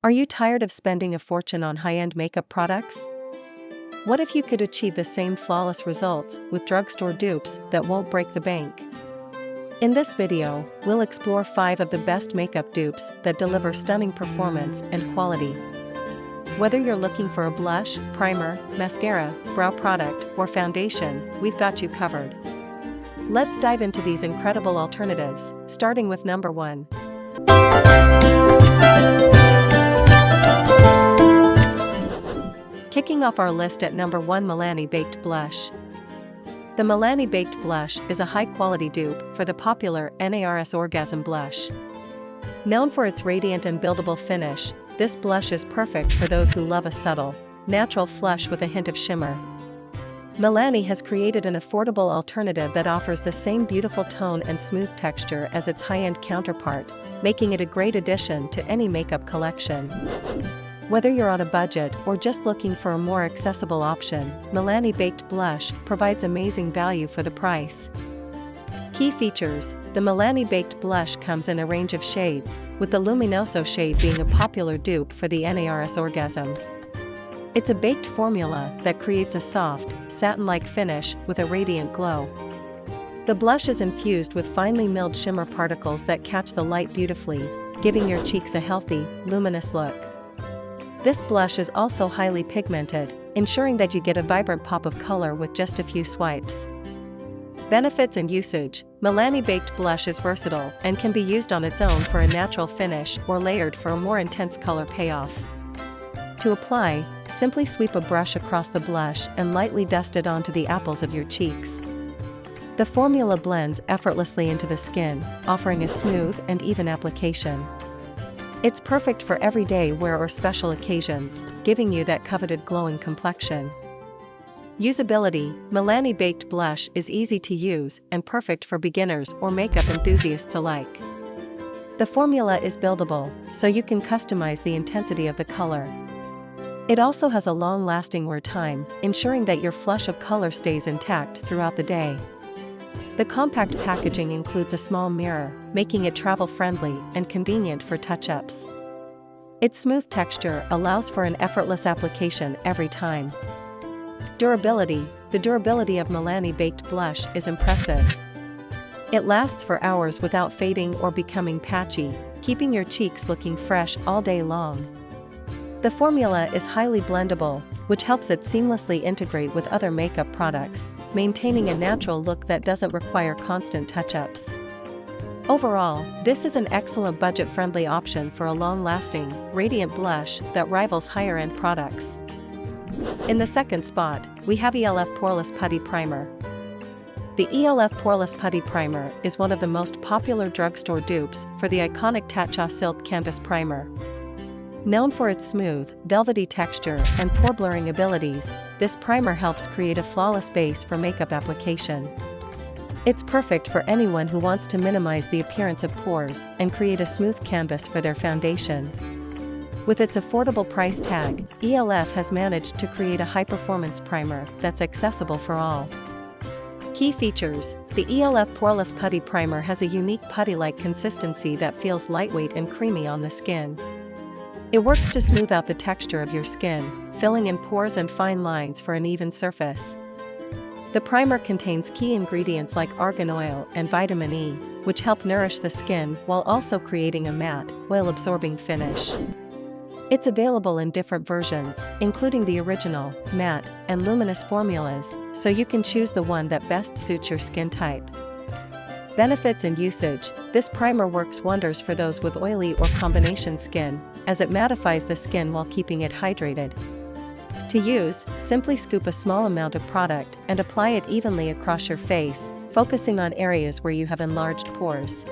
Are you tired of spending a fortune on high-end makeup products? What if you could achieve the same flawless results with drugstore dupes that won't break the bank? In this video, we'll explore 5 of the best makeup dupes that deliver stunning performance and quality. Whether you're looking for a blush, primer, mascara, brow product, or foundation, we've got you covered. Let's dive into these incredible alternatives, starting with number 1. Kicking off our list at number 1, Milani Baked Blush. The Milani Baked Blush is a high-quality dupe for the popular NARS Orgasm Blush. Known for its radiant and buildable finish, this blush is perfect for those who love a subtle, natural flush with a hint of shimmer. Milani has created an affordable alternative that offers the same beautiful tone and smooth texture as its high-end counterpart, making it a great addition to any makeup collection. Whether you're on a budget or just looking for a more accessible option, Milani Baked Blush provides amazing value for the price. Key features: the Milani Baked Blush comes in a range of shades, with the Luminoso shade being a popular dupe for the NARS Orgasm. It's a baked formula that creates a soft, satin-like finish with a radiant glow. The blush is infused with finely milled shimmer particles that catch the light beautifully, giving your cheeks a healthy, luminous look. This blush is also highly pigmented, ensuring that you get a vibrant pop of color with just a few swipes. Benefits and usage: Milani Baked Blush is versatile and can be used on its own for a natural finish or layered for a more intense color payoff. To apply, simply sweep a brush across the blush and lightly dust it onto the apples of your cheeks. The formula blends effortlessly into the skin, offering a smooth and even application. It's perfect for everyday wear or special occasions, giving you that coveted glowing complexion. Usability: Milani Baked Blush is easy to use and perfect for beginners or makeup enthusiasts alike. The formula is buildable, so you can customize the intensity of the color. It also has a long-lasting wear time, ensuring that your flush of color stays intact throughout the day. The compact packaging includes a small mirror, making it travel-friendly and convenient for touch-ups. Its smooth texture allows for an effortless application every time. Durability: the durability of Milani Baked Blush is impressive. It lasts for hours without fading or becoming patchy, keeping your cheeks looking fresh all day long. The formula is highly blendable, which helps it seamlessly integrate with other makeup products, maintaining a natural look that doesn't require constant touch-ups. Overall, this is an excellent budget-friendly option for a long-lasting, radiant blush that rivals higher-end products. In the second spot, we have e.l.f. Poreless Putty Primer. The e.l.f. Poreless Putty Primer is one of the most popular drugstore dupes for the iconic Tatcha Silk Canvas Primer. Known for its smooth, velvety texture and pore blurring abilities, this primer helps create a flawless base for makeup application. It's perfect for anyone who wants to minimize the appearance of pores and create a smooth canvas for their foundation. With its affordable price tag, e.l.f. has managed to create a high-performance primer that's accessible for all. Key features: the e.l.f. Poreless Putty Primer has a unique putty-like consistency that feels lightweight and creamy on the skin. It works to smooth out the texture of your skin, filling in pores and fine lines for an even surface. The primer contains key ingredients like argan oil and vitamin E, which help nourish the skin while also creating a matte, oil-absorbing finish. It's available in different versions, including the original, matte, and luminous formulas, so you can choose the one that best suits your skin type. Benefits and usage: this primer works wonders for those with oily or combination skin, as it mattifies the skin while keeping it hydrated. To use, simply scoop a small amount of product and apply it evenly across your face, focusing on areas where you have enlarged pores.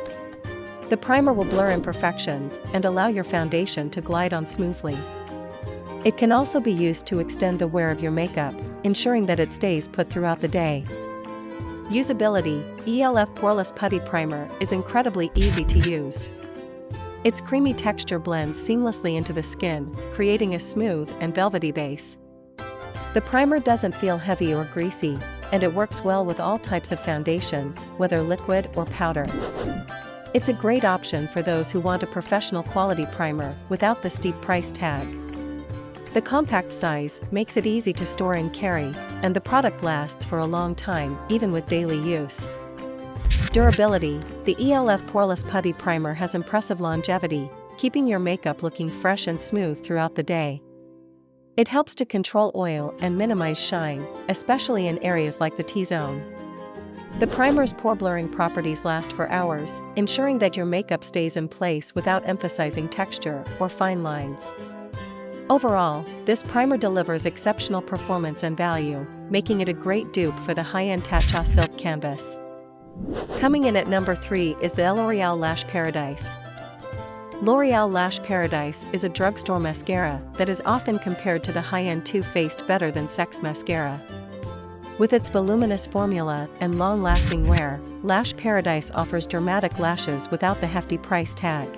The primer will blur imperfections and allow your foundation to glide on smoothly. It can also be used to extend the wear of your makeup, ensuring that it stays put throughout the day. Usability: e.l.f. Poreless Putty Primer is incredibly easy to use. Its creamy texture blends seamlessly into the skin, creating a smooth and velvety base. The primer doesn't feel heavy or greasy, and it works well with all types of foundations, whether liquid or powder. It's a great option for those who want a professional quality primer without the steep price tag. The compact size makes it easy to store and carry, and the product lasts for a long time, even with daily use. Durability. The e.l.f. Poreless Putty Primer has impressive longevity, keeping your makeup looking fresh and smooth throughout the day. It helps to control oil and minimize shine, especially in areas like the T-zone. The primer's pore-blurring properties last for hours, ensuring that your makeup stays in place without emphasizing texture or fine lines. Overall, this primer delivers exceptional performance and value, making it a great dupe for the high-end Tatcha silk canvas. Coming in at number 3 is the L'Oreal Lash Paradise. L'Oreal Lash Paradise is a drugstore mascara that is often compared to the high-end Too Faced Better Than Sex mascara. With its voluminous formula and long-lasting wear, Lash Paradise offers dramatic lashes without the hefty price tag.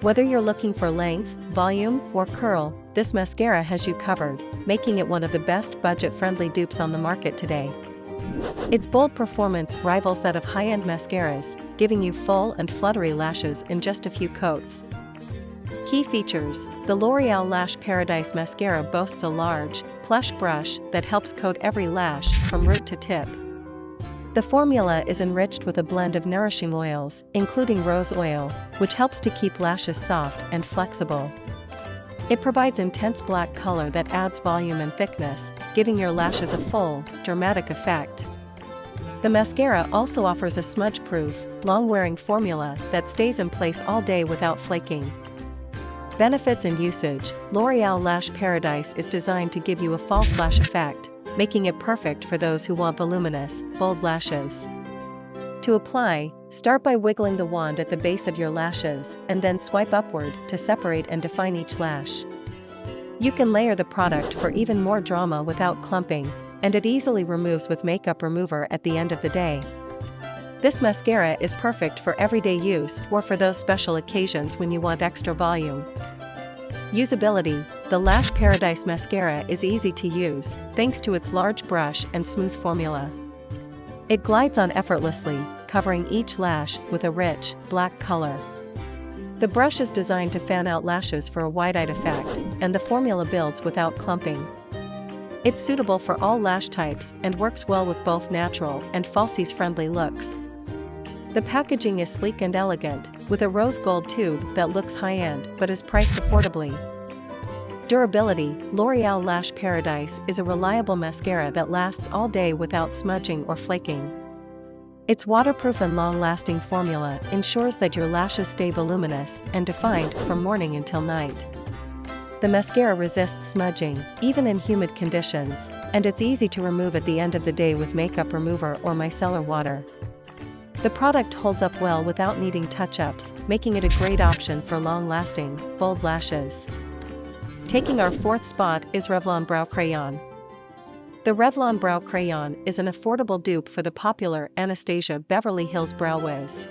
Whether you're looking for length, volume, or curl, this mascara has you covered, making it one of the best budget-friendly dupes on the market today. Its bold performance rivals that of high-end mascaras, giving you full and fluttery lashes in just a few coats. Key features. The L'Oreal Lash Paradise Mascara boasts a large, plush brush that helps coat every lash from root to tip. The formula is enriched with a blend of nourishing oils, including rose oil, which helps to keep lashes soft and flexible. It provides intense black color that adds volume and thickness, giving your lashes a full, dramatic effect. The mascara also offers a smudge-proof, long-wearing formula that stays in place all day without flaking. Benefits and usage. L'Oreal Lash Paradise is designed to give you a false lash effect, making it perfect for those who want voluminous, bold lashes. To apply, start by wiggling the wand at the base of your lashes and then swipe upward to separate and define each lash. You can layer the product for even more drama without clumping, and it easily removes with makeup remover at the end of the day. This mascara is perfect for everyday use or for those special occasions when you want extra volume. Usability. The Lash Paradise Mascara is easy to use, thanks to its large brush and smooth formula. It glides on effortlessly, covering each lash with a rich, black color. The brush is designed to fan out lashes for a wide-eyed effect, and the formula builds without clumping. It's suitable for all lash types and works well with both natural and falsies-friendly looks. The packaging is sleek and elegant, with a rose gold tube that looks high-end but is priced affordably. Durability. L'Oreal Lash Paradise is a reliable mascara that lasts all day without smudging or flaking. Its waterproof and long-lasting formula ensures that your lashes stay voluminous and defined from morning until night. The mascara resists smudging, even in humid conditions, and it's easy to remove at the end of the day with makeup remover or micellar water. The product holds up well without needing touch-ups, making it a great option for long-lasting, bold lashes. Taking our 4th spot is Revlon Brow Crayon. The Revlon Brow Crayon is an affordable dupe for the popular Anastasia Beverly Hills Brow Wiz.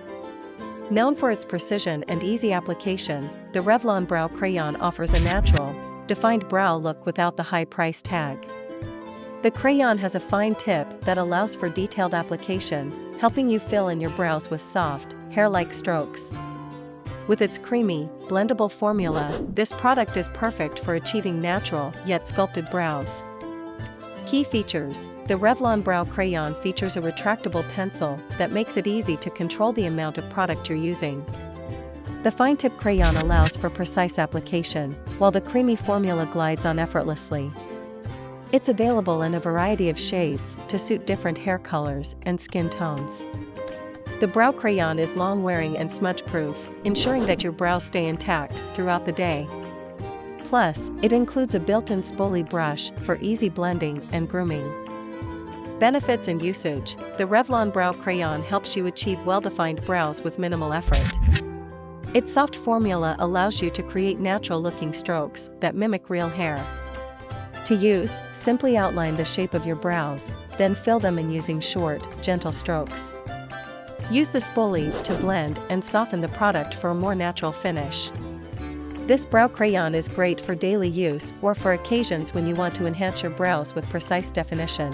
Known for its precision and easy application, the Revlon Brow Crayon offers a natural, defined brow look without the high price tag. The crayon has a fine tip that allows for detailed application, helping you fill in your brows with soft, hair-like strokes. With its creamy, blendable formula, this product is perfect for achieving natural yet sculpted brows. Key features. The Revlon Brow Crayon features a retractable pencil that makes it easy to control the amount of product you're using. The fine-tip crayon allows for precise application, while the creamy formula glides on effortlessly. It's available in a variety of shades to suit different hair colors and skin tones. The brow crayon is long-wearing and smudge-proof, ensuring that your brows stay intact throughout the day. Plus, it includes a built-in spoolie brush for easy blending and grooming. Benefits and usage. The Revlon Brow Crayon helps you achieve well-defined brows with minimal effort. Its soft formula allows you to create natural-looking strokes that mimic real hair. To use, simply outline the shape of your brows, then fill them in using short, gentle strokes. Use the spoolie to blend and soften the product for a more natural finish. This brow crayon is great for daily use or for occasions when you want to enhance your brows with precise definition.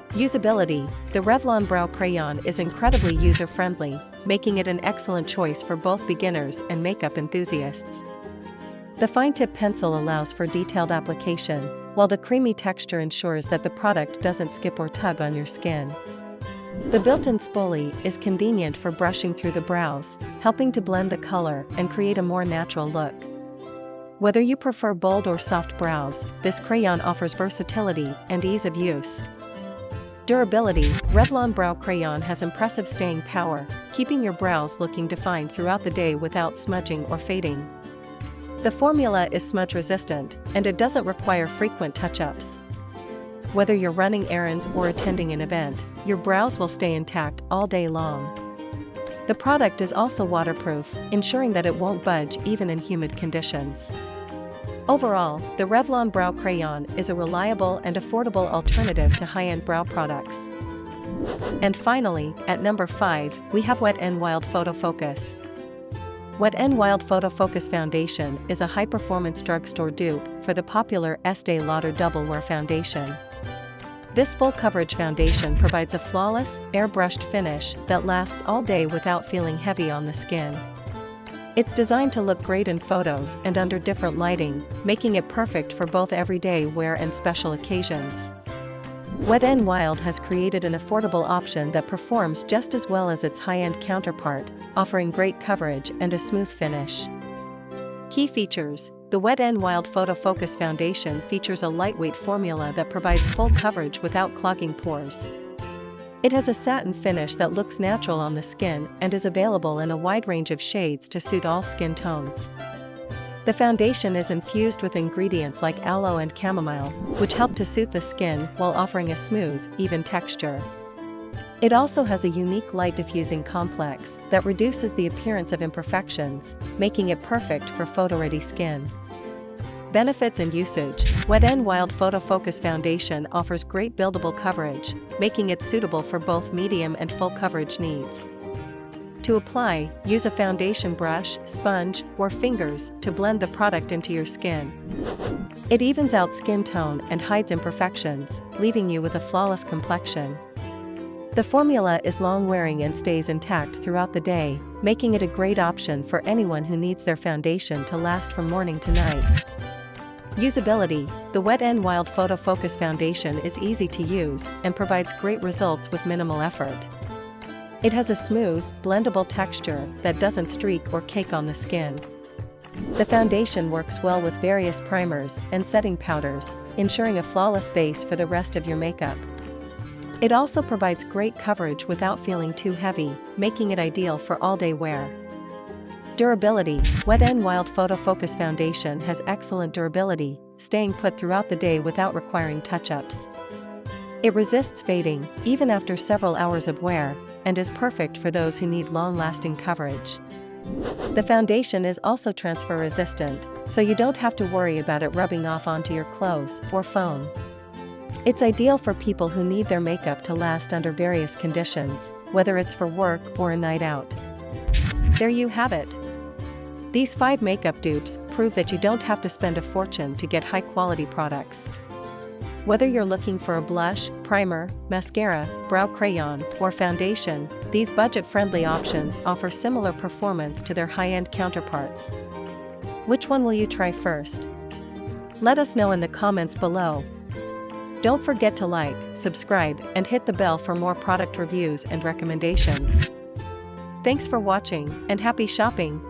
Usability. The Revlon Brow Crayon is incredibly user-friendly, making it an excellent choice for both beginners and makeup enthusiasts. The fine-tip pencil allows for detailed application, while the creamy texture ensures that the product doesn't skip or tug on your skin. The built-in spoolie is convenient for brushing through the brows, helping to blend the color and create a more natural look. Whether you prefer bold or soft brows, this crayon offers versatility and ease of use. Durability: Revlon Brow Crayon has impressive staying power, keeping your brows looking defined throughout the day without smudging or fading. The formula is smudge-resistant, and it doesn't require frequent touch-ups. Whether you're running errands or attending an event, your brows will stay intact all day long. The product is also waterproof, ensuring that it won't budge even in humid conditions. Overall, the Revlon Brow Crayon is a reliable and affordable alternative to high-end brow products. And finally, at number 5, we have Wet n Wild PhotoFocus. Wet n Wild PhotoFocus Foundation is a high-performance drugstore dupe for the popular Estee Lauder Double Wear Foundation. This full-coverage foundation provides a flawless, airbrushed finish that lasts all day without feeling heavy on the skin. It's designed to look great in photos and under different lighting, making it perfect for both everyday wear and special occasions. Wet n Wild has created an affordable option that performs just as well as its high-end counterpart, offering great coverage and a smooth finish. Key features: the Wet n Wild PhotoFocus Foundation features a lightweight formula that provides full coverage without clogging pores. It has a satin finish that looks natural on the skin and is available in a wide range of shades to suit all skin tones. The foundation is infused with ingredients like aloe and chamomile, which help to soothe the skin while offering a smooth, even texture. It also has a unique light diffusing complex that reduces the appearance of imperfections, making it perfect for photo-ready skin. Benefits and usage: Wet n Wild PhotoFocus Foundation offers great buildable coverage, making it suitable for both medium and full coverage needs. To apply, use a foundation brush, sponge, or fingers to blend the product into your skin. It evens out skin tone and hides imperfections, leaving you with a flawless complexion. The formula is long-wearing and stays intact throughout the day, making it a great option for anyone who needs their foundation to last from morning to night. Usability: the Wet n Wild PhotoFocus Foundation is easy to use and provides great results with minimal effort. It has a smooth, blendable texture that doesn't streak or cake on the skin. The foundation works well with various primers and setting powders, ensuring a flawless base for the rest of your makeup. It also provides great coverage without feeling too heavy, making it ideal for all-day wear. Durability: Wet n Wild PhotoFocus Foundation has excellent durability, staying put throughout the day without requiring touch-ups. It resists fading, even after several hours of wear, and is perfect for those who need long-lasting coverage. The foundation is also transfer-resistant, so you don't have to worry about it rubbing off onto your clothes or phone. It's ideal for people who need their makeup to last under various conditions, whether it's for work or a night out. There you have it. These 5 makeup dupes prove that you don't have to spend a fortune to get high-quality products. Whether you're looking for a blush, primer, mascara, brow crayon, or foundation, these budget-friendly options offer similar performance to their high-end counterparts. Which one will you try first? Let us know in the comments below. Don't forget to like, subscribe, and hit the bell for more product reviews and recommendations. Thanks for watching, and happy shopping!